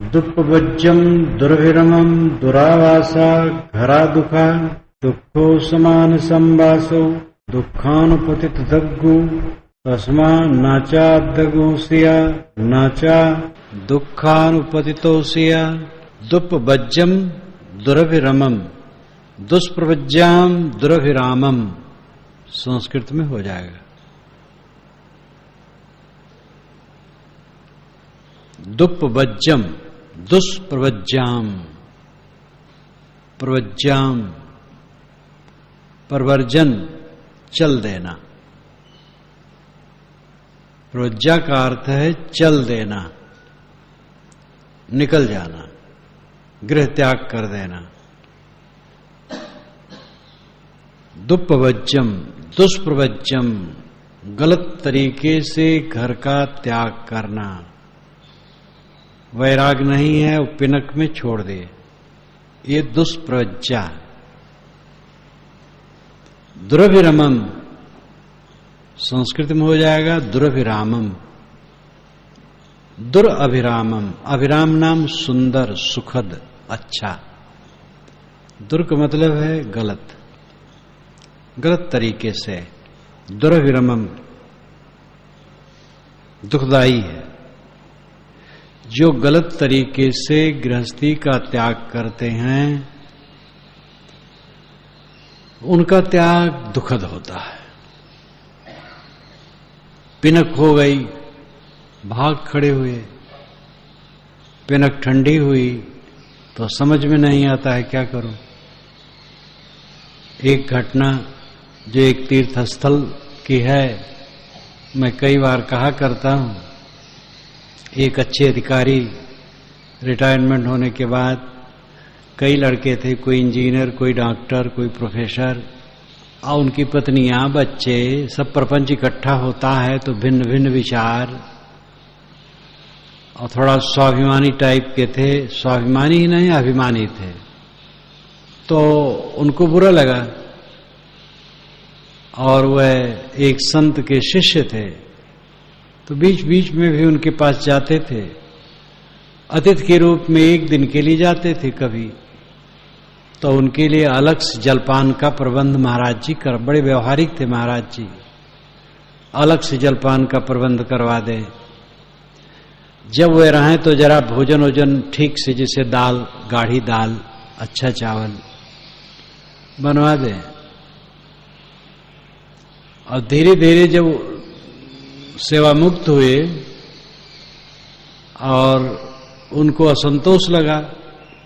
दुःपवज्यं दुर्विरमं दुरावासा घरा दुखा दुःखो समान संवासो दुःखानुपतितदग्गु तस्मा नाचाद्दगोसिया नाचा दुःखानुपतितोसिया दुःपवज्यं दुर्विरमं दुष्प्रवज्याम दुर्विरामम संस्कृत में हो जाएगा। दुःपवज्यम दुष्प्रवज्याम प्रवज्याम प्रवर्जन चल देना। प्रवज्या का अर्थ है चल देना, निकल जाना, गृह त्याग कर देना। दुःपवज्यम दुष्प्रवज्यम गलत तरीके से घर का त्याग करना। वैराग नहीं है वो पिनक में छोड़ दे, ये दुष्प्रवज्या। दुरभिरमम संस्कृत में हो जाएगा दुरभिरामम दुरअभिरामम। अभिराम नाम सुंदर सुखद अच्छा, दुर का मतलब है गलत, गलत तरीके से। दुर्विरमम दुखदाई है। जो गलत तरीके से गृहस्थी का त्याग करते हैं उनका त्याग दुखद होता है। पिनक हो गई, भाग खड़े हुए, पिनक ठंडी हुई तो समझ में नहीं आता है क्या करूं। एक घटना जो एक तीर्थ स्थल की है, मैं कई बार कहा करता हूं। एक अच्छे अधिकारी रिटायरमेंट होने के बाद कई लड़के थे, कोई इंजीनियर, कोई डॉक्टर, कोई प्रोफेसर, और उनकी पत्नियां, बच्चे, सब प्रपंच इकट्ठा होता है तो भिन्न भिन्न विचार और थोड़ा स्वाभिमानी टाइप के थे। स्वाभिमानी ही नहीं अभिमानी थे। तो उनको बुरा लगा और वह एक संत के शिष्य थे तो बीच बीच में भी उनके पास जाते थे। अतिथि के रूप में एक दिन के लिए जाते थे कभी, तो उनके लिए अलग से जलपान का प्रबंध महाराज जी कर, बड़े व्यवहारिक थे महाराज जी, अलग से जलपान का प्रबंध करवा दे। जब वे रहें तो जरा भोजन वोजन ठीक से, जैसे दाल, गाढ़ी दाल, अच्छा चावल बनवा दे। और धीरे धीरे जब सेवा मुक्त हुए और उनको असंतोष लगा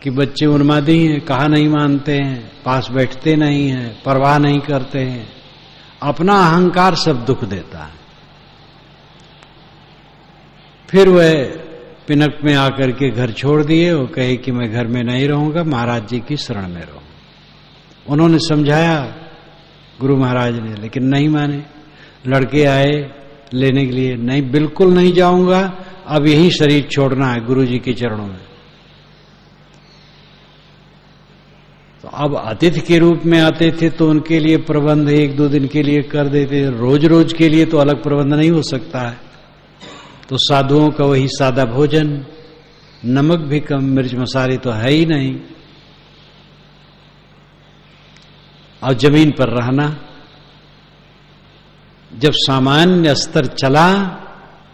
कि बच्चे उन्मादी हैं, कहा नहीं मानते हैं, पास बैठते नहीं हैं, परवाह नहीं करते हैं, अपना अहंकार सब दुख देता है। फिर वह पिनक में आकर के घर छोड़ दिए और कहे कि मैं घर में नहीं रहूंगा, महाराज जी की शरण में रहूं। उन्होंने समझाया गुरु महाराज ने, लेकिन नहीं माने। लड़के आए लेने के लिए, नहीं बिल्कुल नहीं जाऊंगा, अब यही शरीर छोड़ना है गुरु जी के चरणों में। तो अब अतिथि के रूप में आते थे तो उनके लिए प्रबंध एक दो दिन के लिए कर देते, रोज रोज के लिए तो अलग प्रबंध नहीं हो सकता है। तो साधुओं का वही सादा भोजन, नमक भी कम, मिर्च मसाले तो है ही नहीं, और जमीन पर रहना। जब सामान्य स्तर चला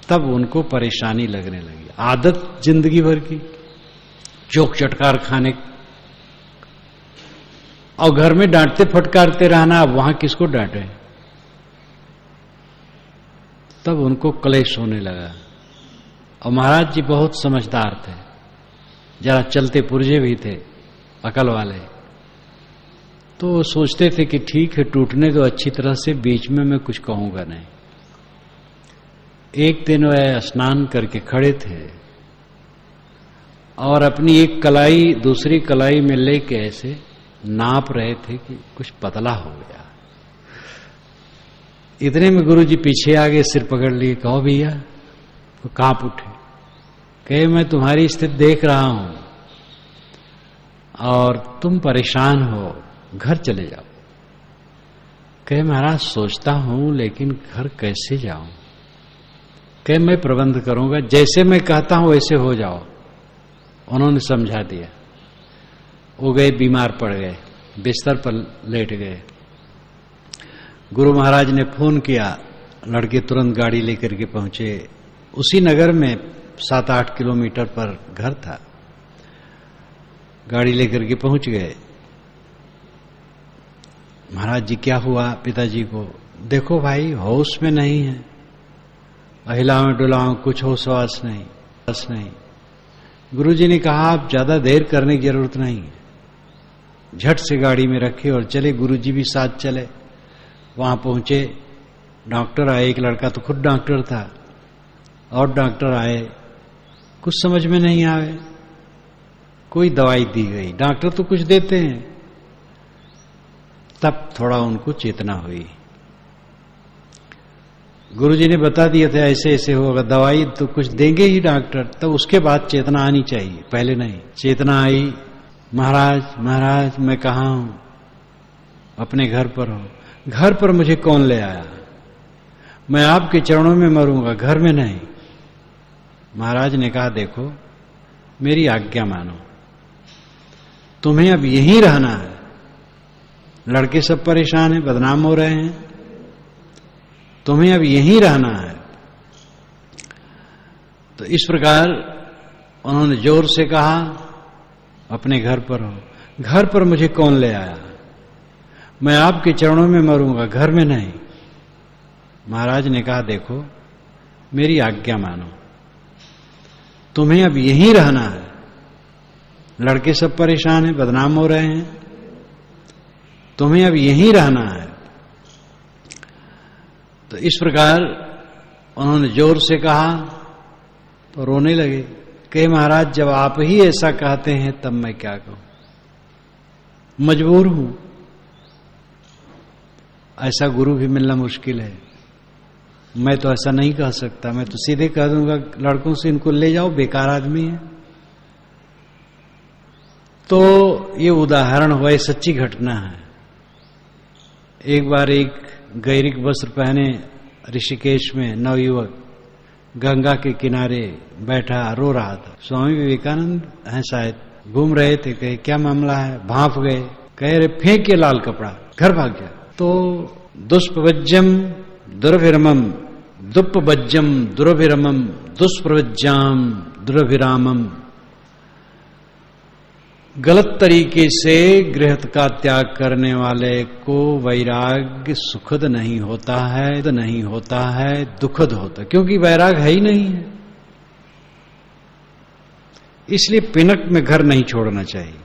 तब उनको परेशानी लगने लगी। आदत जिंदगी भर की चोक चटकार खाने, और घर में डांटते फटकारते रहना, अब वहां किसको डांटे। तब उनको क्लेश होने लगा। और महाराज जी बहुत समझदार थे, जरा चलते पुर्जे भी थे, अकल वाले। तो सोचते थे कि ठीक है, टूटने दो अच्छी तरह से, बीच में मैं कुछ कहूंगा नहीं। एक दिन वह स्नान करके खड़े थे और अपनी एक कलाई दूसरी कलाई में लेके ऐसे नाप रहे थे कि कुछ पतला हो गया। इतने में गुरु जी पीछे आ गए, सिर पकड़ लिए, कहो भैया। तो कांप उठे, कहे मैं तुम्हारी स्थिति देख रहा हूं और तुम परेशान हो, घर चले जाओ। कहे महाराज सोचता हूं लेकिन घर कैसे जाऊं। कहे मैं प्रबंध करूंगा, जैसे मैं कहता हूं वैसे हो जाओ। उन्होंने समझा दिया। वो गए, बीमार पड़ गए, बिस्तर पर लेट गए। गुरु महाराज ने फोन किया, लड़के तुरंत गाड़ी लेकर के पहुंचे। उसी नगर में 7-8 किलोमीटर पर घर था। गाड़ी लेकर के पहुंच गए। महाराज जी क्या हुआ पिताजी को? देखो भाई, होश में नहीं है, अहिलाओं डुलाओं, कुछ होश-वास नहीं, बस नहीं। गुरुजी ने कहा आप ज्यादा देर करने की जरूरत नहीं है। झट से गाड़ी में रखे और चले। गुरुजी भी साथ चले। वहां पहुंचे, डॉक्टर आए। एक लड़का तो खुद डॉक्टर था, और डॉक्टर आए। कुछ समझ में नहीं आए। कोई दवाई दी गई, डॉक्टर तो कुछ देते हैं। तब थोड़ा उनको चेतना हुई। गुरुजी ने बता दिया था ऐसे ऐसे होगा, दवाई तो कुछ देंगे ही डॉक्टर, तब उसके बाद चेतना आनी चाहिए, पहले नहीं। चेतना आई। महाराज महाराज मैं कहाँ हूं? अपने घर पर हूं। घर पर मुझे कौन ले आया? मैं आपके चरणों में मरूंगा, घर में नहीं। महाराज ने कहा देखो, मेरी आज्ञा मानो, तुम्हें अब यहीं रहना है। लड़के सब परेशान हैं, बदनाम हो रहे हैं, तुम्हें अब यहीं रहना है। तो इस प्रकार उन्होंने जोर से कहा, अपने घर पर हो। घर पर मुझे कौन ले आया? मैं आपके चरणों में मरूंगा, घर में नहीं। महाराज ने कहा देखो, मेरी आज्ञा मानो, तुम्हें अब यहीं रहना है। लड़के सब परेशान हैं, बदनाम हो रहे हैं, तुम्हें अब यहीं रहना है। तो इस प्रकार उन्होंने जोर से कहा तो रोने लगे। कहे महाराज जब आप ही ऐसा कहते हैं तब मैं क्या कहूं, मजबूर हूं। ऐसा गुरु भी मिलना मुश्किल है। मैं तो ऐसा नहीं कह सकता, मैं तो सीधे कह दूंगा लड़कों से इनको ले जाओ, बेकार आदमी है। तो ये उदाहरण हुआ, सच्ची घटना है। एक बार एक गैरिक वस्त्र पहने ऋषिकेश में नवयुवक गंगा के किनारे बैठा रो रहा था। स्वामी विवेकानंद हैं शायद, घूम रहे थे। कहे क्या मामला है? भांप गए। कह रहे फेंक के लाल कपड़ा, घर भाग गया। तो दुष्प्रवज्यम दुर्भिरमम, दुप्पवज्यम दुर्भिरमम, दुष्प्रवज्याम दुर्भिरामम। गलत तरीके से गृहस्थ का त्याग करने वाले को वैराग्य सुखद नहीं होता है, तो नहीं होता है, दुखद होता है, क्योंकि वैराग है ही नहीं है। इसलिए पिनक में घर नहीं छोड़ना चाहिए,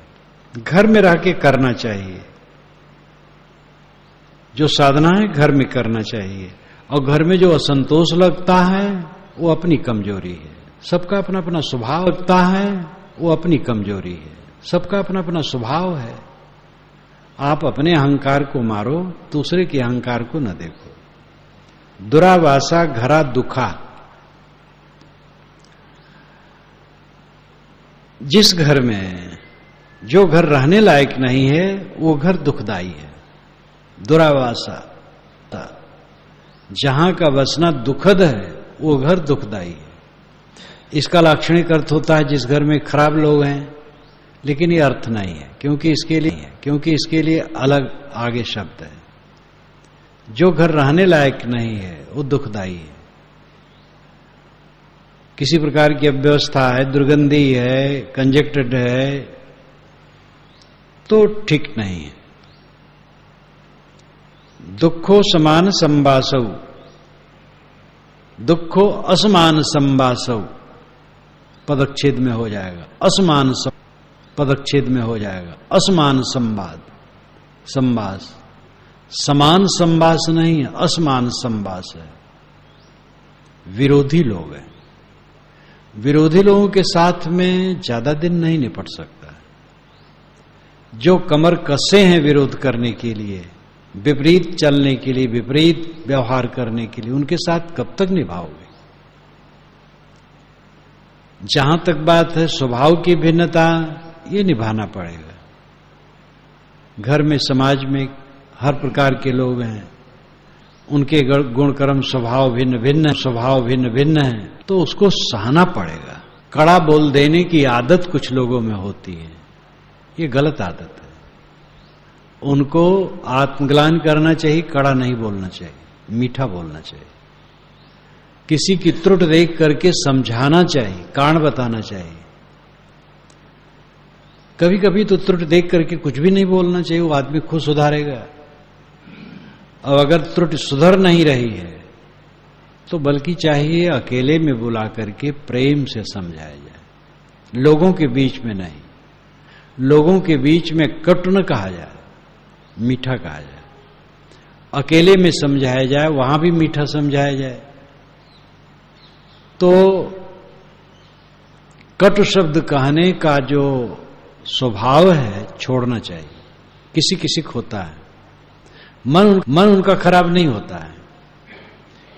घर में रह के करना चाहिए। जो साधना है घर में करना चाहिए। और घर में जो असंतोष लगता है वो अपनी कमजोरी है। सबका अपना अपना स्वभाव लगता है, वो अपनी कमजोरी है। सबका अपना अपना स्वभाव है। आप अपने अहंकार को मारो, दूसरे के अहंकार को न देखो। दुरावासा घरा दुखा। जिस घर में जो घर रहने लायक नहीं है वो घर दुखदाई है। दुरावासा, जहां का बसना दुखद है वो घर दुखदाई है। इसका लाक्षणिक अर्थ होता है जिस घर में खराब लोग हैं, लेकिन ये अर्थ नहीं है, क्योंकि इसके लिए अलग आगे शब्द है। जो घर रहने लायक नहीं है वो दुखदाई है। किसी प्रकार की अव्यवस्था है, दुर्गंधी है, कंजेक्टेड है, तो ठीक नहीं है। दुखो समान संवासौ, दुखो असमान संवासौ पदच्छेद में हो जाएगा। असमान पदच्छेद में हो जाएगा। असमान संवाद, संवास, समान संवास नहीं है, असमान संवास है। विरोधी लोग हैं, विरोधी लोगों के साथ में ज्यादा दिन नहीं निपट सकता। जो कमर कसे हैं विरोध करने के लिए, विपरीत चलने के लिए, विपरीत व्यवहार करने के लिए, उनके साथ कब तक निभाओगे? जहां तक बात है स्वभाव की भिन्नता, ये निभाना पड़ेगा। घर में, समाज में हर प्रकार के लोग हैं, उनके गुण कर्म स्वभाव भिन्न भिन्न है, तो उसको सहना पड़ेगा, कड़ा बोल देने की आदत कुछ लोगों में होती है, ये गलत आदत है। उनको आत्मग्लान करना चाहिए, कड़ा नहीं बोलना चाहिए, मीठा बोलना चाहिए। किसी की त्रुटि देख करके समझाना चाहिए, कारण बताना चाहिए। कभी कभी तो त्रुटि देख करके कुछ भी नहीं बोलना चाहिए, वो आदमी खुद सुधारेगा। और अगर त्रुटि सुधर नहीं रही है तो बल्कि चाहिए अकेले में बुला करके प्रेम से समझाया जाए, लोगों के बीच में नहीं। लोगों के बीच में कटु न कहा जाए, मीठा कहा जाए। अकेले में समझाया जाए, वहां भी मीठा समझाया जाए। तो कटु शब्द कहने का जो स्वभाव है छोड़ना चाहिए। किसी किसी को होता है, मन उनका खराब नहीं होता है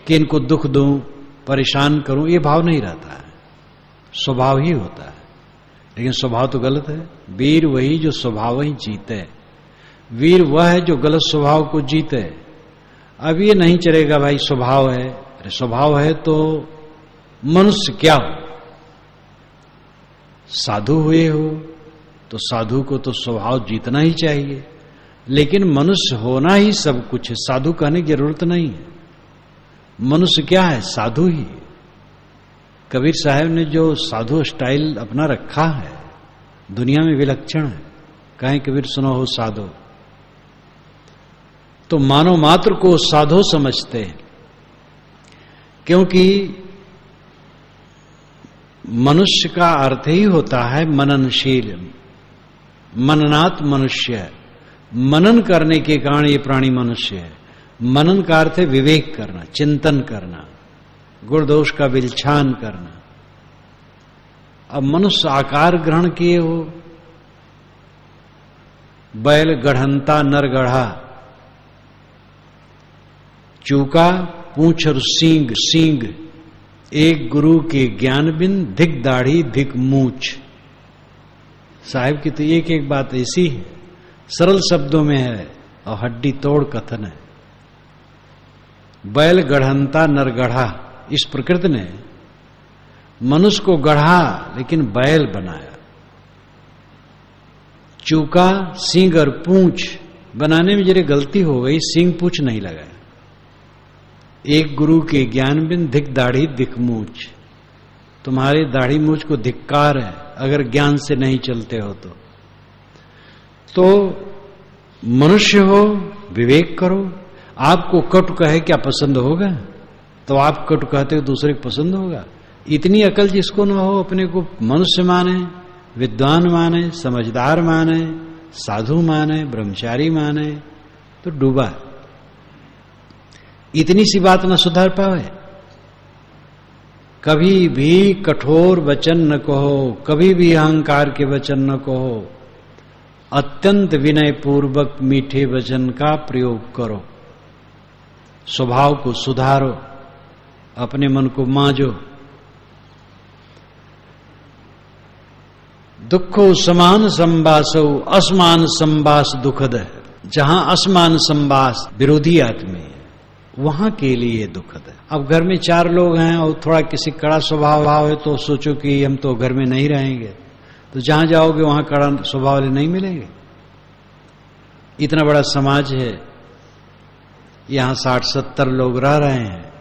कि इनको दुख दूं, परेशान करूं, ये भाव नहीं रहता है, स्वभाव ही होता है। लेकिन स्वभाव तो गलत है। वीर वही जो स्वभाव ही जीते, वीर वह है जो गलत स्वभाव को जीते। अब ये नहीं चलेगा भाई स्वभाव है, अरे स्वभाव है तो मनुष्य क्या हो, साधु हुए हो तो साधु को तो स्वभाव जीतना ही चाहिए। लेकिन मनुष्य होना ही सब कुछ है, साधु कहने की जरूरत नहीं है। मनुष्य क्या है, साधु ही। कबीर साहब ने जो साधु स्टाइल अपना रखा है दुनिया में विलक्षण है। कहें कबीर सुनो हो साधो, तो मानव मात्र को साधो समझते हैं, क्योंकि मनुष्य का अर्थ ही होता है मननशील, मननात् मनुष्य। मनन करने के कारण ये प्राणी मनुष्य है। मनन का अर्थ है विवेक करना, चिंतन करना, गुण दोष का विलक्षण करना। अब मनुष्य आकार ग्रहण किए हो, बैल गढ़ंता नर गढ़ा, चूका पूंछ और सींग सींग, एक गुरु के ज्ञान बिन धिक दाढ़ी धिक मूछ। साहिब की तो एक एक बात ऐसी है, सरल शब्दों में है और हड्डी तोड़ कथन है। बैल गढ़ंता नर गढ़ा, इस प्रकृति ने मनुष्य को गढ़ा लेकिन बैल बनाया। चूका सींग और पूंछ बनाने में जरा गलती हो गई, सींग पूंछ नहीं लगाया। एक गुरु के ज्ञान बिन धिक दाढ़ी धिक मूछ, तुम्हारे दाढ़ी मूछ को धिक्कार है अगर ज्ञान से नहीं चलते हो तो मनुष्य हो, विवेक करो। आपको कटु कहे क्या पसंद होगा? तो आप कटु कहते हो दूसरे को पसंद होगा? इतनी अकल जिसको न हो, अपने को मनुष्य माने, विद्वान माने, समझदार माने, साधु माने, ब्रह्मचारी माने, तो डूबा। इतनी सी बात न सुधार पावे। कभी भी कठोर वचन न कहो, कभी भी अहंकार के वचन न कहो, अत्यंत विनय पूर्वक मीठे वचन का प्रयोग करो। स्वभाव को सुधारो, अपने मन को मांजो। दुखो समान संबासो असमान संबास दुखद है। जहां असमान संबास विरोधी आदमी है वहां के लिए दुखद है। अब घर में 4 लोग हैं और थोड़ा किसी कड़ा स्वभाव है तो सोचो कि हम तो घर में नहीं रहेंगे, तो जहां जाओगे वहां कड़ा स्वभाव वाले नहीं मिलेंगे। इतना बड़ा समाज है, यहां 60-70 लोग रह रहे हैं,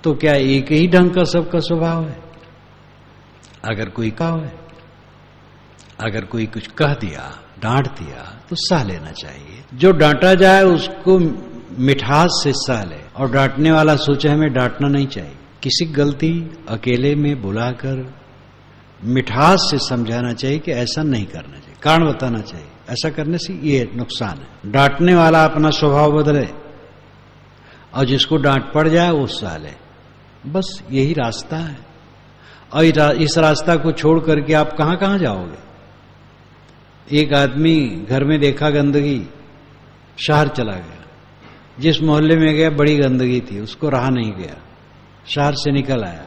तो क्या एक ही ढंग का सबका स्वभाव है? अगर कोई कहा है, अगर कोई कुछ कह दिया, डांट दिया, तो सह लेना चाहिए। जो डांटा जाए उसको मिठास से सह ले, और डांटने वाला सोचे हमें डांटना नहीं चाहिए। किसी गलती अकेले में बुलाकर मिठास से समझाना चाहिए कि ऐसा नहीं करना चाहिए, कारण बताना चाहिए, ऐसा करने से ये नुकसान है। डांटने वाला अपना स्वभाव बदले और जिसको डांट पड़ जाए वो सह ले, बस यही रास्ता है। और इस रास्ता को छोड़ करके आप कहां कहां जाओगे? एक आदमी घर में देखा गंदगी, शहर चला गया। जिस मोहल्ले में गया बड़ी गंदगी थी, उसको रहा नहीं गया, शहर से निकल आया,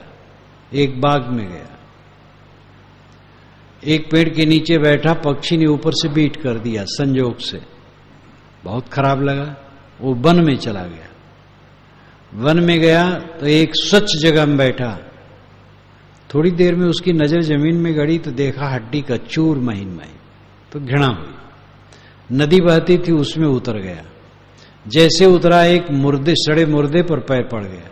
एक बाग में गया, एक पेड़ के नीचे बैठा, पक्षी ने ऊपर से बीट कर दिया संजोग से, बहुत खराब लगा, वो वन में चला गया। वन में गया तो एक स्वच्छ जगह में बैठा, थोड़ी देर में उसकी नजर जमीन में गड़ी तो देखा हड्डी का चूर महीन महीन, तो घृणा हुई। नदी बहती थी उसमें उतर गया। जैसे उतरा एक मुर्दे, सड़े मुर्दे पर पैर पड़ गया।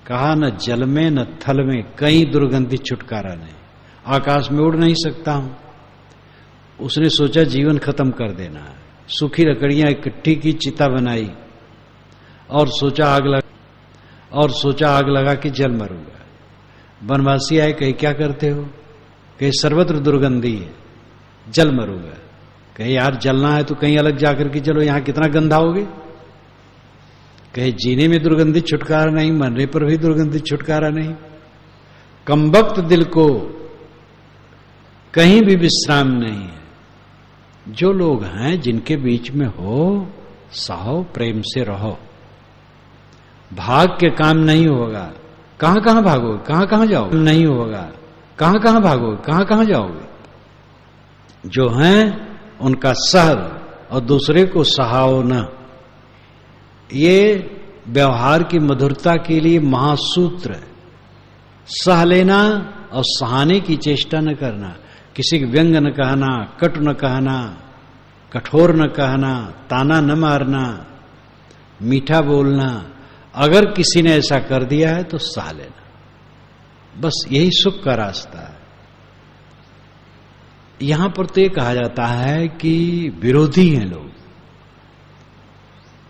कहा न जल में न थल में कहीं दुर्गंधित छुटकारा नहीं, आकाश में उड़ नहीं सकता हूं। उसने सोचा जीवन खत्म कर देना है। सूखी लकड़ियां इकट्ठी की, चिता बनाई और सोचा आग लगा के जल मरूंगा। वनवासी आए, कहे क्या करते हो? कहे सर्वत्र दुर्गंधी है, जल मरूंगा। कहे यार जलना है तो कहीं अलग जाकर के चलो, यहां कितना गंधाओगे? कहे जीने में दुर्गंधित छुटकारा नहीं, मरने पर भी दुर्गंधित छुटकारा नहीं। कमबख्त दिल को कहीं भी विश्राम नहीं है। जो लोग हैं जिनके बीच में हो, सहो, प्रेम से रहो। भाग के काम नहीं होगा। कहां कहां भागोगे, कहां कहां जाओगे? नहीं होगा। कहां कहां भागोगे, कहां कहां जाओगे? जो हैं उनका सह और दूसरे को सहाओ न, ये व्यवहार की मधुरता के लिए महासूत्र है। सह लेना और सहाने की चेष्टा न करना, किसी के व्यंग न कहना, कटु न कहना, कठोर न कहना, ताना न मारना, मीठा बोलना। अगर किसी ने ऐसा कर दिया है तो सह लेना, बस यही सुख का रास्ता है। यहां पर तो ये कहा जाता है कि विरोधी हैं लोग,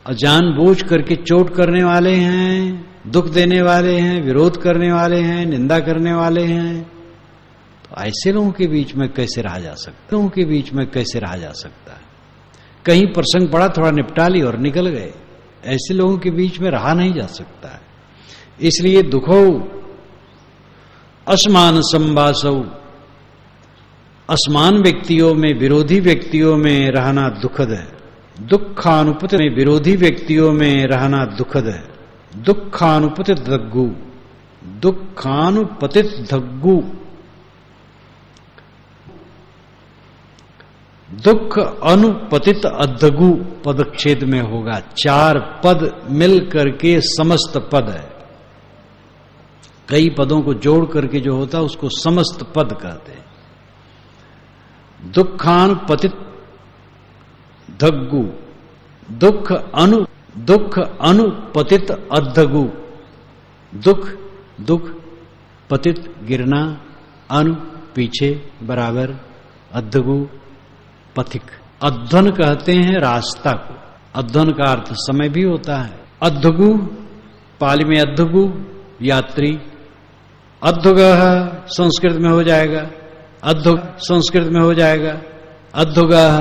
जानबूझ करके चोट करने वाले हैं, दुख देने वाले हैं, विरोध करने वाले हैं, निंदा करने वाले हैं। तो ऐसे लोगों के बीच में कैसे रहा जा सकता? लोगों के बीच में कैसे रहा जा सकता है? कहीं प्रसंग पड़ा, थोड़ा निपटा ली और निकल गए। ऐसे लोगों के बीच में रहा नहीं जा सकता है। इसलिए दुखो असमान संवासौ, असमान व्यक्तियों में, विरोधी व्यक्तियों में रहना दुखद है। दुखानुपतित में विरोधी व्यक्तियों में रहना दुखद है। दुखानुपतित धग्गु, दुखानुपतित धग्गु, दुख अनुपतित अद्धगु पदच्छेद में होगा। 4 पद मिल करके समस्त पद है। कई पदों को जोड़ करके जो होता है उसको समस्त पद कहते हैं। दुखानुपतित धग्गु, दुख अनुपतित अद्धगु। दुख पतित गिरना, अनु पीछे बराबर, अद्धगु पथिक। अध्वन कहते हैं रास्ता को। अध्वन का अर्थ समय भी होता है। अद्धगु पाली में अद्धगु यात्री। अद्धुगः संस्कृत में हो जाएगा, अद्धुग संस्कृत में हो जाएगा, अद्धुगः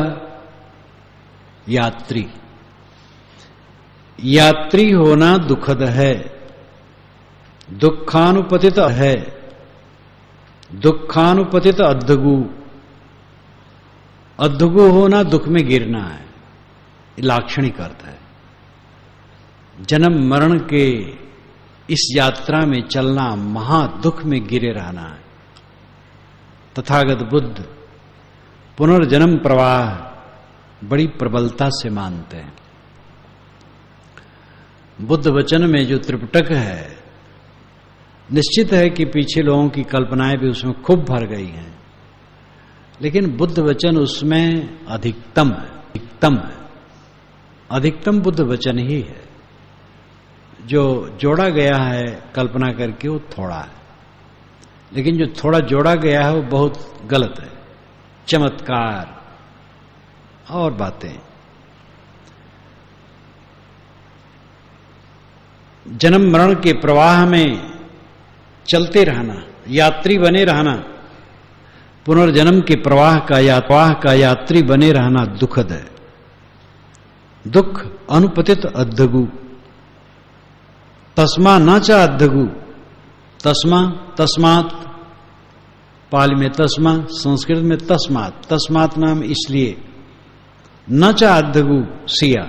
यात्री। यात्री होना दुखद है, दुखानुपतित है। दुखानुपतित अद्धगु, अद्धगु होना दुख में गिरना है, लाक्षणिक अर्थ है। जन्म मरण के इस यात्रा में चलना, महादुख में गिरे रहना है। तथागत बुद्ध पुनर्जन्म प्रवाह बड़ी प्रबलता से मानते हैं। बुद्ध वचन में जो त्रिपिटक है, निश्चित है कि पीछे लोगों की कल्पनाएं भी उसमें खूब भर गई हैं, लेकिन बुद्ध वचन उसमें अधिकतम है। अधिकतम बुद्ध वचन ही है। जो जोड़ा गया है कल्पना करके वो थोड़ा है, लेकिन जो थोड़ा जोड़ा गया है वो बहुत गलत है। चमत्कार और बातें। जन्म मरण के प्रवाह में चलते रहना, यात्री बने रहना, पुनर्जन्म के प्रवाह का यात्री बने रहना दुखद है। दुख अनुपतित अद्धगु, तस्मा न च अद्धगु। तस्मा, तस्मात पाली में तस्मा, संस्कृत में तस्मात। तस्मात नाम इसलिए। न च अद्धगु सिया,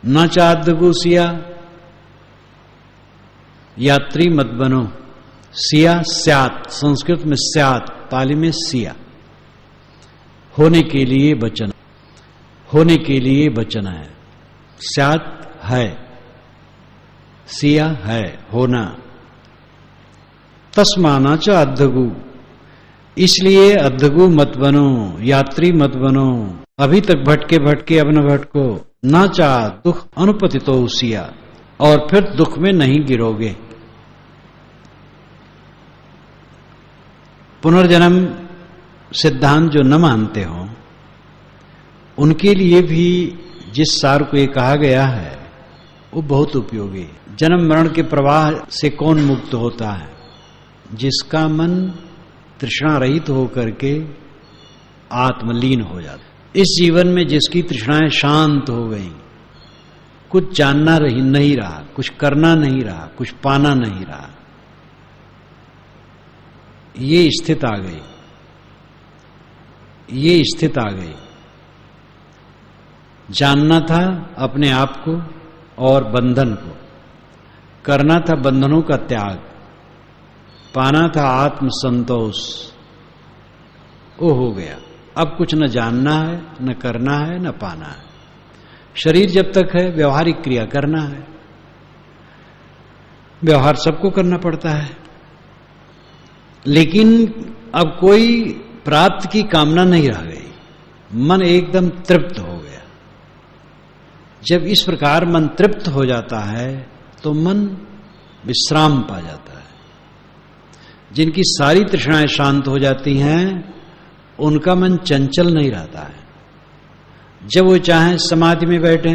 न च अद्धगु सिया, यात्री मत बनो। सिया स्यात, संस्कृत में स्यात, पाली में सिया। होने के लिए वचन, होने के लिए वचन है। स्यात है, सिया है, होना। तस्माना च अद्धगु, इसलिए अद्धगु मत बनो, यात्री मत बनो। अभी तक भटके भटके अब न भटको। ना चाह दुख अनुपतितो उसिया, और फिर दुख में नहीं गिरोगे। पुनर्जन्म सिद्धांत जो न मानते हो उनके लिए भी जिस सार को ये कहा गया है वो बहुत उपयोगी है। जन्म मरण के प्रवाह से कौन मुक्त होता है? जिसका मन तृष्णा रहित होकर के आत्मलीन हो जाता। इस जीवन में जिसकी तृष्णाएं शांत हो गई, कुछ जानना नहीं रहा, कुछ करना नहीं रहा, कुछ पाना नहीं रहा, ये स्थिति आ गई, ये स्थिति आ गई। जानना था अपने आप को और बंधन को, करना था बंधनों का त्याग, पाना था आत्म संतोष, वो हो गया। अब कुछ न जानना है, न करना है, न पाना है। शरीर जब तक है व्यवहारिक क्रिया करना है, व्यवहार सबको करना पड़ता है, लेकिन अब कोई प्राप्त की कामना नहीं रह गई, मन एकदम तृप्त हो गया। जब इस प्रकार मन तृप्त हो जाता है तो मन विश्राम पा जाता है। जिनकी सारी तृष्णाएं शांत हो जाती हैं उनका मन चंचल नहीं रहता है। जब वो चाहें समाधि में बैठे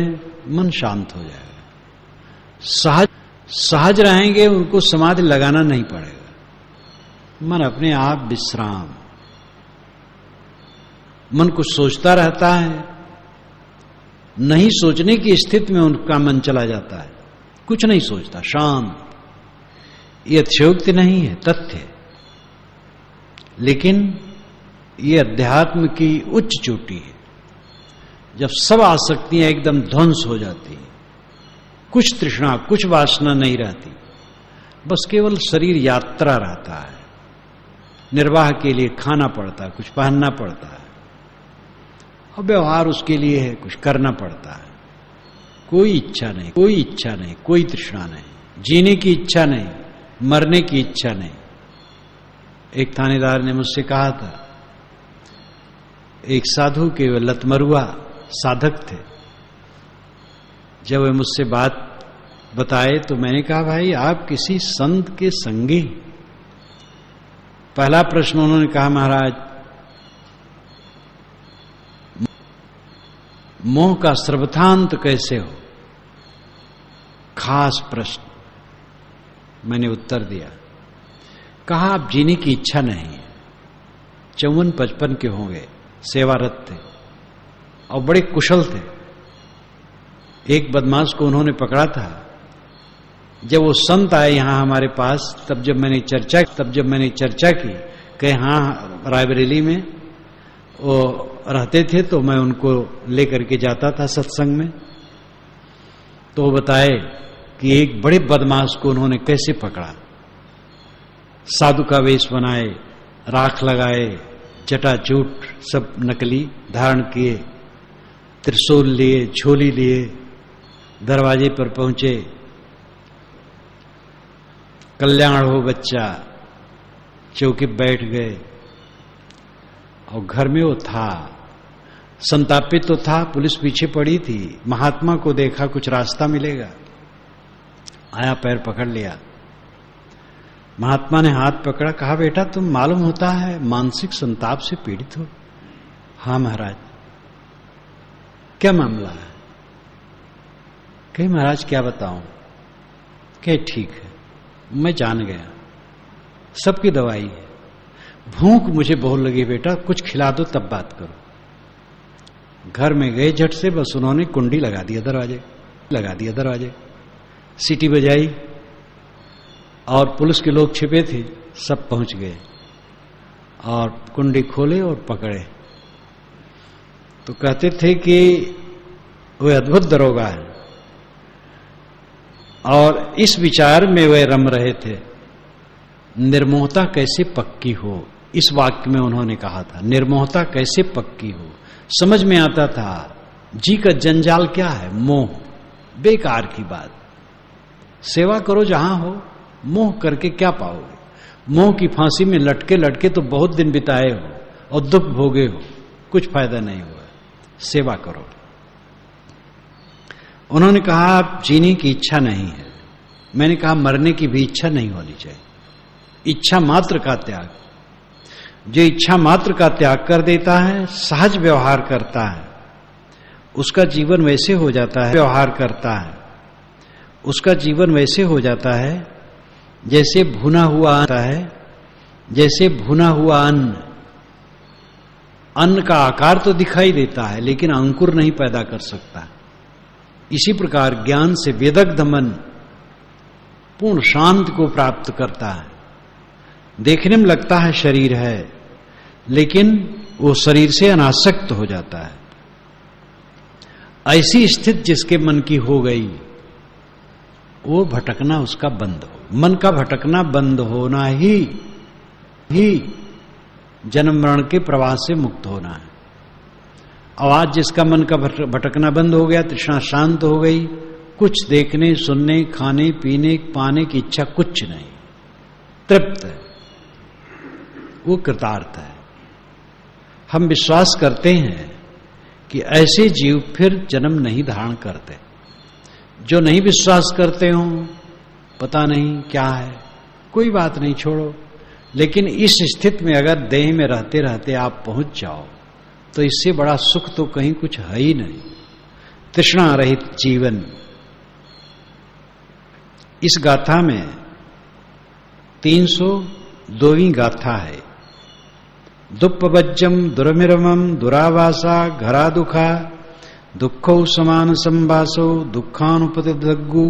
मन शांत हो जाएगा, सहज रहेंगे, उनको समाधि लगाना नहीं पड़ेगा। मन अपने आप विश्राम, मन कुछ सोचता रहता है, नहीं सोचने की स्थिति में उनका मन चला जाता है, कुछ नहीं सोचता, शांत। ये अतिशयोक्ति नहीं है, तथ्य। लेकिन ये अध्यात्म की उच्च चोटी है, जब सब आसक्तियां एकदम ध्वंस हो जाती हैं, कुछ तृष्णा, कुछ वासना नहीं रहती, बस केवल शरीर यात्रा रहता है, निर्वाह के लिए खाना पड़ता है, कुछ पहनना पड़ता है, और व्यवहार उसके लिए है, कुछ करना पड़ता है। कोई इच्छा नहीं, कोई इच्छा नहीं, कोई तृष्णा नहीं, जीने की इच्छा नहीं, मरने की इच्छा नहीं। एक थानेदार ने मुझसे कहा था, एक साधु के वे लतमरुआ साधक थे, जब वे मुझसे बात बताए तो मैंने कहा, भाई आप किसी संत के संगी? पहला प्रश्न उन्होंने कहा, महाराज मोह का सर्वथांत कैसे हो? खास प्रश्न। मैंने उत्तर दिया, कहा आप जीने की इच्छा नहीं है। 54-55 के होंगे, सेवारत थे और बड़े कुशल थे। एक बदमाश को उन्होंने पकड़ा था। जब वो संत आए यहां हमारे पास, तब जब मैंने चर्चा की कि हाँ रायबरेली में वो रहते थे, तो मैं उनको लेकर के जाता था सत्संग में, तो वो बताए कि एक बड़े बदमाश को उन्होंने कैसे पकड़ा। साधु का वेश बनाए, राख लगाए, जटाजूट सब नकली धारण किए, त्रिशूल लिए, झोली लिए, दरवाजे पर पहुंचे, कल्याण हो बच्चा, चौकी बैठ गए। और घर में वो था, संतापित तो था, पुलिस पीछे पड़ी थी, महात्मा को देखा कुछ रास्ता मिलेगा, आया, पैर पकड़ लिया। महात्मा ने हाथ पकड़ा, कहा बेटा तुम मालूम होता है मानसिक संताप से पीड़ित हो? हाँ महाराज। क्या मामला है? कहे महाराज क्या बताऊं? कहे ठीक है, मैं जान गया, सबकी दवाई है, भूख मुझे बहुत लगी बेटा, कुछ खिला दो तब बात करो। घर में गए, झट से बस उन्होंने कुंडी लगा दिया दरवाजे, सीटी बजाई और पुलिस के लोग छिपे थे, सब पहुंच गए और कुंडी खोले और पकड़े। तो कहते थे कि वे अद्भुत दरोगा है, और इस विचार में वे रम रहे थे, निर्मोहता कैसे पक्की हो। इस वाक्य में उन्होंने कहा था, निर्मोहता कैसे पक्की हो। समझ में आता था जी का जंजाल क्या है, मोह, बेकार की बात। सेवा करो जहां हो, मोह करके क्या पाओगे? मोह की फांसी में लटके लटके तो बहुत दिन बिताए हो और दुख भोगे हो, कुछ फायदा नहीं हुआ। सेवा करो। उन्होंने कहा आप जीने की इच्छा नहीं है। मैंने कहा मरने की भी इच्छा नहीं होनी चाहिए। इच्छा मात्र का त्याग, जो इच्छा मात्र का त्याग कर देता है, सहज व्यवहार करता है, उसका जीवन वैसे हो जाता है, व्यवहार करता है, उसका जीवन वैसे हो जाता है जैसे भुना हुआ आता है, जैसे भुना हुआ अन्न। अन्न का आकार तो दिखाई देता है लेकिन अंकुर नहीं पैदा कर सकता। इसी प्रकार ज्ञान से विदग्ध मन पूर्ण शांति को प्राप्त करता है। देखने में लगता है शरीर है, लेकिन वो शरीर से अनासक्त हो जाता है। ऐसी स्थिति जिसके मन की हो गई, वो भटकना उसका बंद हो। मन का भटकना बंद होना ही जन्म मरण के प्रवाह से मुक्त होना है। और आज जिसका मन का भटकना बंद हो गया, तृष्णा शांत हो गई, कुछ देखने सुनने खाने पीने पाने की इच्छा कुछ नहीं, तृप्त है, वो कृतार्थ है। हम विश्वास करते हैं कि ऐसे जीव फिर जन्म नहीं धारण करते। जो नहीं विश्वास करते हो पता नहीं क्या है, कोई बात नहीं, छोड़ो। लेकिन इस स्थिति में अगर देह में रहते रहते आप पहुंच जाओ तो इससे बड़ा सुख तो कहीं कुछ है ही नहीं। तृष्णा रहित जीवन। इस गाथा में 302वीं गाथा है। दुप्पबज्जम दुर्मिरमम दुरावासा घरा दुखा दुखौ समान संवासो दुखानुपतिदग्गु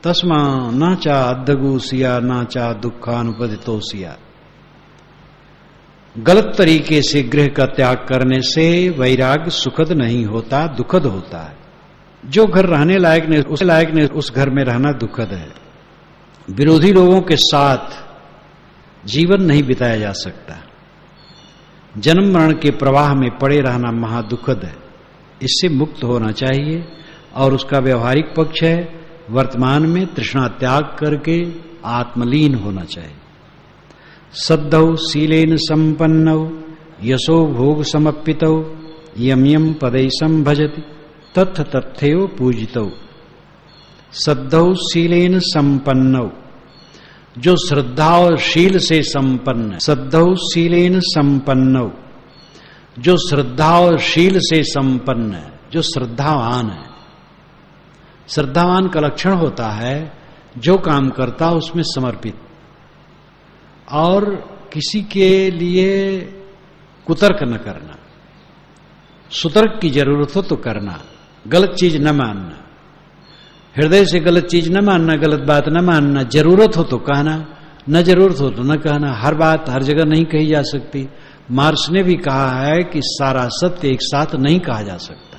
तस्मा न चा अद्दगु सिया न चा दुखानुपदितो सिया। गलत तरीके से गृह का त्याग करने से वैराग्य सुखद नहीं होता, दुखद होता है। जो घर रहने लायक नहीं उस घर में रहना दुखद है। विरोधी लोगों के साथ जीवन नहीं बिताया जा सकता। जन्म मरण के प्रवाह में पड़े रहना महादुखद है। इससे मुक्त होना चाहिए। और उसका व्यवहारिक पक्ष है वर्तमान में तृष्णा त्याग करके आत्मलीन होना चाहिए। सद्धौ शीलेन संपन्नौ यशो भोग समर्पितौ यम यम पदै संभजति तथ तथ्यो पूजितौ। सद्धौ शीलेन संपन्नौ, जो श्रद्धा और शील से संपन्न। सद्धौ शीलेन संपन्नौ, जो श्रद्धा और शील से संपन्न है, जो श्रद्धावान है। श्रद्धावान का लक्षण होता है जो काम करता उसमें समर्पित, और किसी के लिए कुतर्क न करना। सुतर्क की जरूरत हो तो करना, गलत चीज न मानना, हृदय से गलत चीज न मानना, गलत बात न मानना। जरूरत हो तो कहना, न जरूरत हो तो न कहना। हर बात हर जगह नहीं कही जा सकती। मार्क्स ने भी कहा है कि सारा सत्य एक साथ नहीं कहा जा सकता।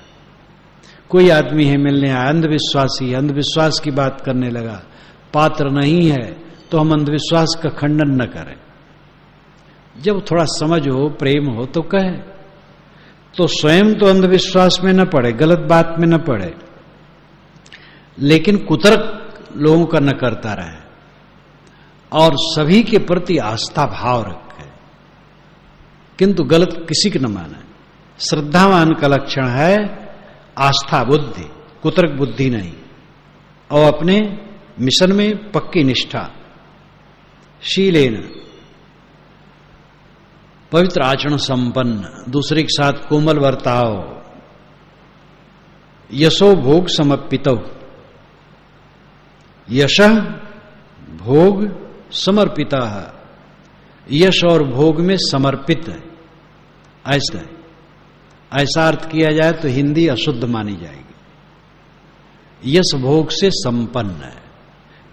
कोई आदमी है मिलने आया, अंधविश्वासी, अंधविश्वास की बात करने लगा, पात्र नहीं है, तो हम अंधविश्वास का खंडन न करें। जब थोड़ा समझ हो, प्रेम हो तो कहे, तो स्वयं तो अंधविश्वास में न पड़े, गलत बात में न पड़े, लेकिन कुतर्क लोगों का न करता रहे और सभी के प्रति आस्था भाव रखे, किंतु गलत किसी की न माने। श्रद्धावान का लक्षण है आस्था बुद्धि, कुतर्क बुद्धि नहीं, और अपने मिशन में पक्की निष्ठा। शीलेन, पवित्र आचरण संपन्न, दूसरे के साथ कोमल वर्ताव। यशो भोग समर्पितो, यश भोग समर्पिता है, यश और भोग में समर्पित है। ऐसा अर्थ किया जाए तो हिंदी अशुद्ध मानी जाएगी। यश भोग से संपन्न है,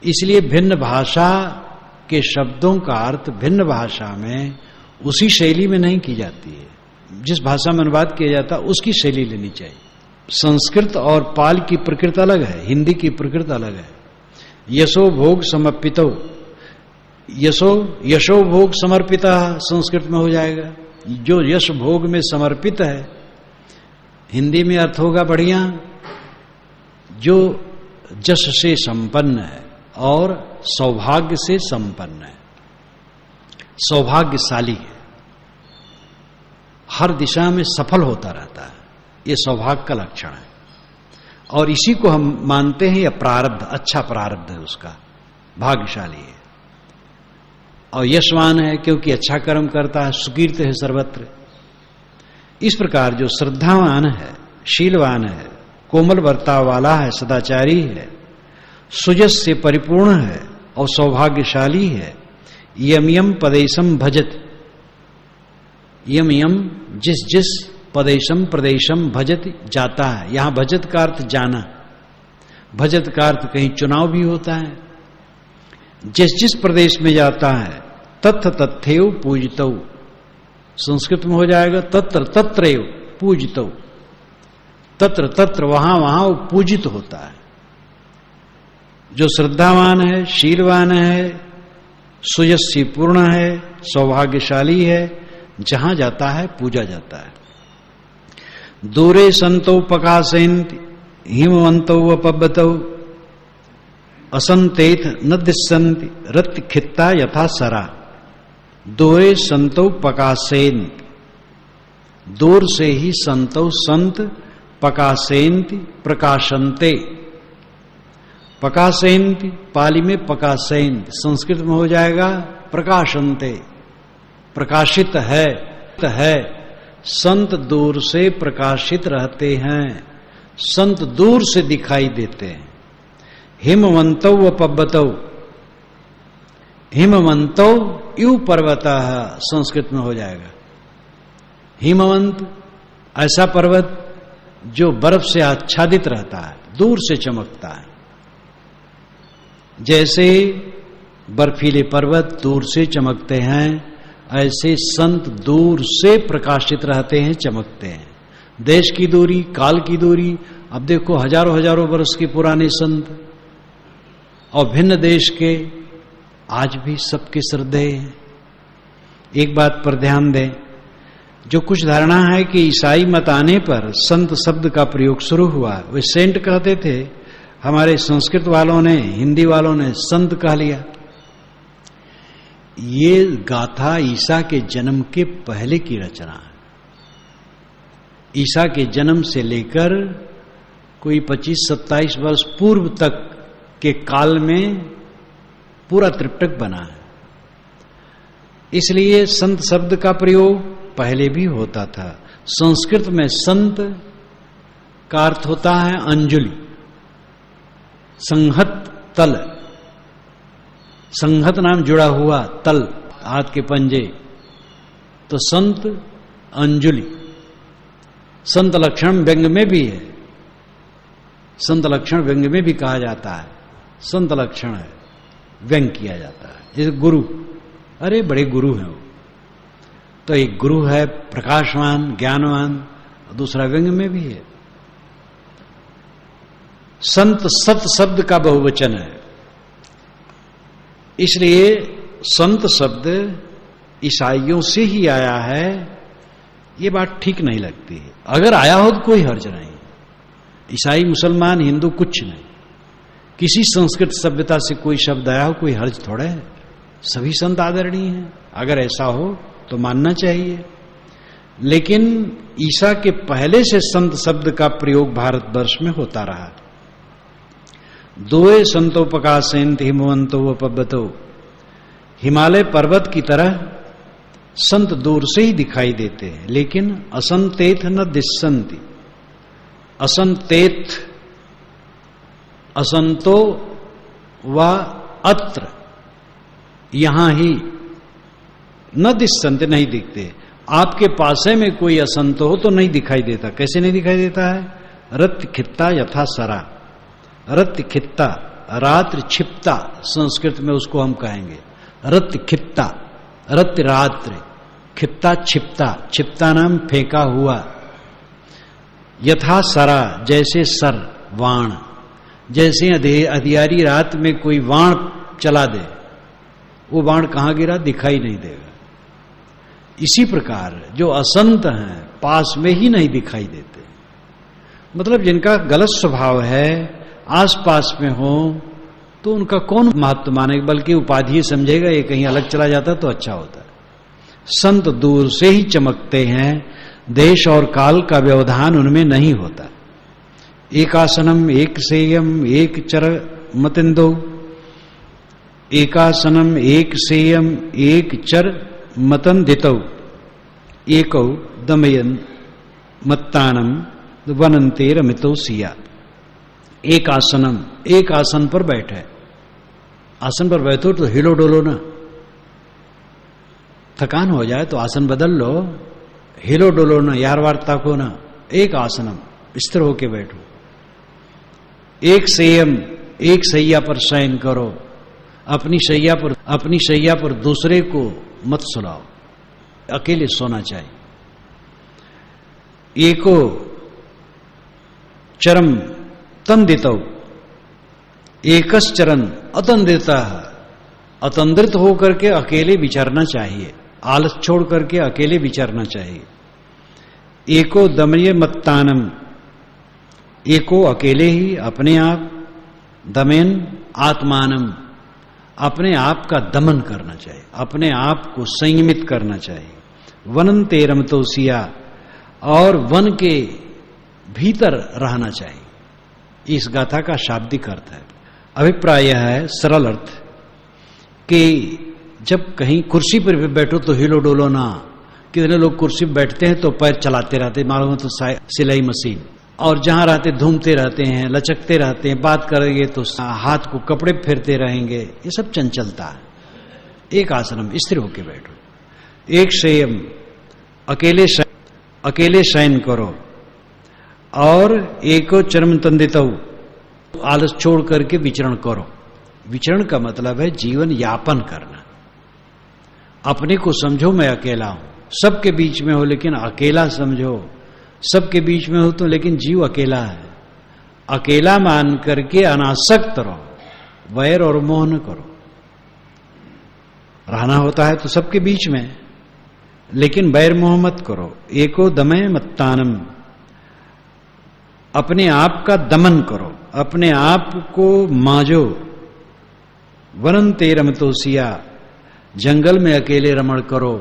इसलिए भिन्न भाषा के शब्दों का अर्थ भिन्न भाषा में उसी शैली में नहीं की जाती है। जिस भाषा में अनुवाद किया जाता है उसकी शैली लेनी चाहिए। संस्कृत और पाल की प्रकृति अलग है, हिंदी की प्रकृति अलग है। यशो भोग समर्पितो, यशो भोग समर्पिता संस्कृत में हो जाएगा। जो यश भोग में समर्पित है, हिंदी में अर्थ होगा बढ़िया, जो जश से संपन्न है और सौभाग्य से संपन्न है। सौभाग्यशाली है, हर दिशा में सफल होता रहता है, ये सौभाग्य का लक्षण है। और इसी को हम मानते हैं, यह प्रारब्ध, अच्छा प्रारब्ध है उसका, भाग्यशाली है। और यशवान है क्योंकि अच्छा कर्म करता है, सुकीर्त है सर्वत्र। इस प्रकार जो श्रद्धावान है, शीलवान है, कोमल बर्ताव वाला है, सदाचारी है, सुजस से परिपूर्ण है और सौभाग्यशाली है, यम यम पदेशम भजत, यम यम जिस जिस पदेशम प्रदेशम भजत जाता है। यहां भजत का अर्थ जाना, भजत का अर्थ कहीं चुनाव भी होता है। जिस जिस प्रदेश में जाता है तत्र तथ्यव पूजितौ, संस्कृत में हो जाएगा तत्र तत्रैव पूजितौ, तत्र तत्र वहां वहां पूजित होता है। जो श्रद्धावान है, शीलवान है, सुयस्सी पूर्ण है, सौभाग्यशाली है, जहां जाता है पूजा जाता है। दूरे संतो पकाशयन्ति हिमवंतो अपबतौ, असंतेत न दिशन्ति रत्ति खित्ता यथा सरा। दूरे संतो पकाशयन्ति, दूर से ही संतो संत, पकाशयन्ति प्रकाशन्ते, पकाशयन्ति पाली में पकाशयन्ति, संस्कृत में हो जाएगा प्रकाशन्ते, प्रकाशित है। संत दूर से प्रकाशित रहते हैं, संत दूर से दिखाई देते हैं। हिमवंतौ अपबतौ, हिमवंतौ यू पर्वतः, संस्कृत में हो जाएगा हिमवंत, ऐसा पर्वत जो बर्फ से आच्छादित रहता है, दूर से चमकता है। जैसे बर्फीले पर्वत दूर से चमकते हैं, ऐसे संत दूर से प्रकाशित रहते हैं, चमकते हैं। देश की दूरी, काल की दूरी, अब देखो हजारों हजारों वर्ष के पुराने संत और भिन्न देश के आज भी सबके श्रद्धेय हैं। एक बात पर ध्यान दें, जो कुछ धारणा है कि ईसाई मत आने पर संत शब्द का प्रयोग शुरू हुआ, वे सेंट कहते थे, हमारे संस्कृत वालों ने, हिंदी वालों ने संत कह लिया। ये गाथा ईसा के जन्म के पहले की रचना है। ईसा के जन्म से लेकर कोई 25-27 वर्ष पूर्व तक के काल में पूरा त्रिपिटक बना है। इसलिए संत शब्द का प्रयोग पहले भी होता था। संस्कृत में संत का अर्थ होता है अंजुलि, संहत तल, संहत नाम जुड़ा हुआ तल, हाथ के पंजे, तो संत अंजुलि। संत लक्षण व्यंग में भी है, संत लक्षण व्यंग में भी कहा जाता है, संत लक्षण है, व्यंग किया जाता है। जैसे गुरु, अरे बड़े गुरु हैं वो, तो एक गुरु है प्रकाशवान, ज्ञानवान, दूसरा व्यंग में भी है। संत सत शब्द का बहुवचन है, इसलिए संत शब्द ईसाइयों से ही आया है, ये बात ठीक नहीं लगती है। अगर आया हो तो कोई हर्ज नहीं, ईसाई, मुसलमान, हिंदू कुछ नहीं, किसी संस्कृत सभ्यता से कोई शब्द आया हो कोई हर्ज थोड़ा है, सभी संत आदरणीय हैं। अगर ऐसा हो तो मानना चाहिए। लेकिन ईसा के पहले से संत शब्द का प्रयोग भारतवर्ष में होता रहा। दोए संतोपकाशयन्त हिमवंतो अपबतो, हिमालय पर्वत की तरह संत दूर से ही दिखाई देते हैं, लेकिन असंतेथ न दिशन्ति। असंतेथ, असंतो व अत्र, यहां ही, न दिशन्ति, नहीं दिखते। आपके पासे में कोई असंत हो तो नहीं दिखाई देता। कैसे नहीं दिखाई देता है? रत्ति खित्ता यथा सरा, रत्ति खित्ता, रात्रि छिपता, संस्कृत में उसको हम कहेंगे रत्ति खित्ता, रत्ति रात्रि, खित्ता छिपता, छिपता नाम फेंका हुआ। यथा सरा, जैसे सर, वाण, जैसे अधियारी रात में कोई वाण चला दे, वो वाण कहां गिरा दिखाई नहीं देगा। इसी प्रकार जो असंत हैं पास में ही नहीं दिखाई देते, मतलब जिनका गलत स्वभाव है आसपास में हो तो उनका कौन महत्व मानेगा, बल्कि उपाधि समझेगा। ये कहीं अलग चला जाता तो अच्छा होता है। संत दूर से ही चमकते हैं, देश और काल का व्यवधान उनमें नहीं होता। एक आसनम एक सेयम एक चर मतिंदो, एकासनम एक सेयम एक चर मतंदितौ, एकौ दमयन मत्तानम वनंते रमितो सिया। एक आसनम, एक आसन पर बैठे, आसन पर बैठो तो हिलो डोलो ना, थकान हो जाए तो आसन बदल लो, हिलो डोलो ना, यार वार्ता को ना, एक आसनम स्थिर होके बैठो। एक संयम, एक सैया पर शयन करो, अपनी शैया पर दूसरे को मत सुलाओ, अकेले सोना चाहिए। एको चरम तंदितौ, एकस चरण अतंदिता, अतंद्रित होकर के अकेले विचरना चाहिए, आलस छोड़ करके अकेले विचरना चाहिए। एको दमय मत्तानम, एको अकेले ही अपने आप, दमयन आत्मानम, अपने आप का दमन करना चाहिए, अपने आप को संयमित करना चाहिए। वनंते रमतो सिया, और वन के भीतर रहना चाहिए। इस गाथा का शाब्दिक अर्थ है। अभिप्राय है, सरल अर्थ, कि जब कहीं कुर्सी पर भी बैठो तो हिलो डोलो ना। कितने लोग कुर्सी पर बैठते हैं तो पैर चलाते रहते, मालूम तो सिलाई मशीन, और जहां रहते धूमते रहते हैं, लचकते रहते हैं, बात करेंगे तो हाथ को कपड़े फेरते रहेंगे, ये सब चंचलता है। एक आसनम स्थिर होके बैठो। एक शयम, अकेले शयन करो, और एको चरम तंदितौ, आलस छोड़ करके विचरण करो। विचरण का मतलब है जीवन यापन करना। अपने को समझो मैं अकेला हूं, सबके बीच में हो लेकिन अकेला समझो, सबके बीच में हो तो लेकिन जीव अकेला है। अकेला मान करके अनासक्त रहो, वैर और मोह न करो। रहना होता है तो सबके बीच में, लेकिन वैर मोह मत करो। एको दमय मत्तानम, अपने आप का दमन करो, अपने आप को मांझो। वनंते रमतो सिया, जंगल में अकेले रमण करो।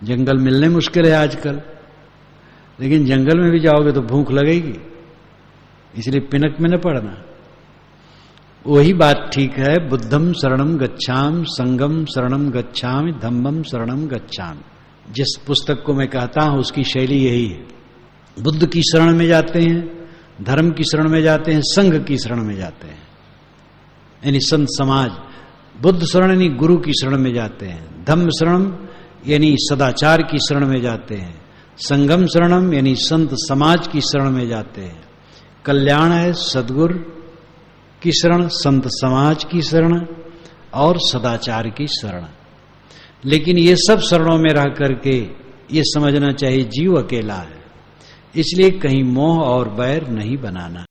जंगल मिलने मुश्किल है आजकल, लेकिन जंगल में भी जाओगे तो भूख लगेगी, इसलिए पिनक में न पड़ना। वही बात ठीक है, बुद्धम शरणम गच्छाम, संगम शरणम गच्छामि, धम्मम शरणम गच्छामि। जिस पुस्तक को मैं कहता हूं उसकी शैली यही है। बुद्ध की शरण में जाते हैं, धर्म की शरण में जाते हैं, संघ की शरण में जाते हैं, यानी संत समाज। बुद्ध शरण यानी गुरु की शरण में जाते हैं, धम्म शरण यानी सदाचार की शरण में जाते हैं, संगम शरणम यानी संत समाज की शरण में जाते हैं। कल्याण है सदगुरु की शरण, संत समाज की शरण और सदाचार की शरण। लेकिन ये सब शरणों में रह करके ये समझना चाहिए जीव अकेला है, इसलिए कहीं मोह और बैर नहीं बनाना।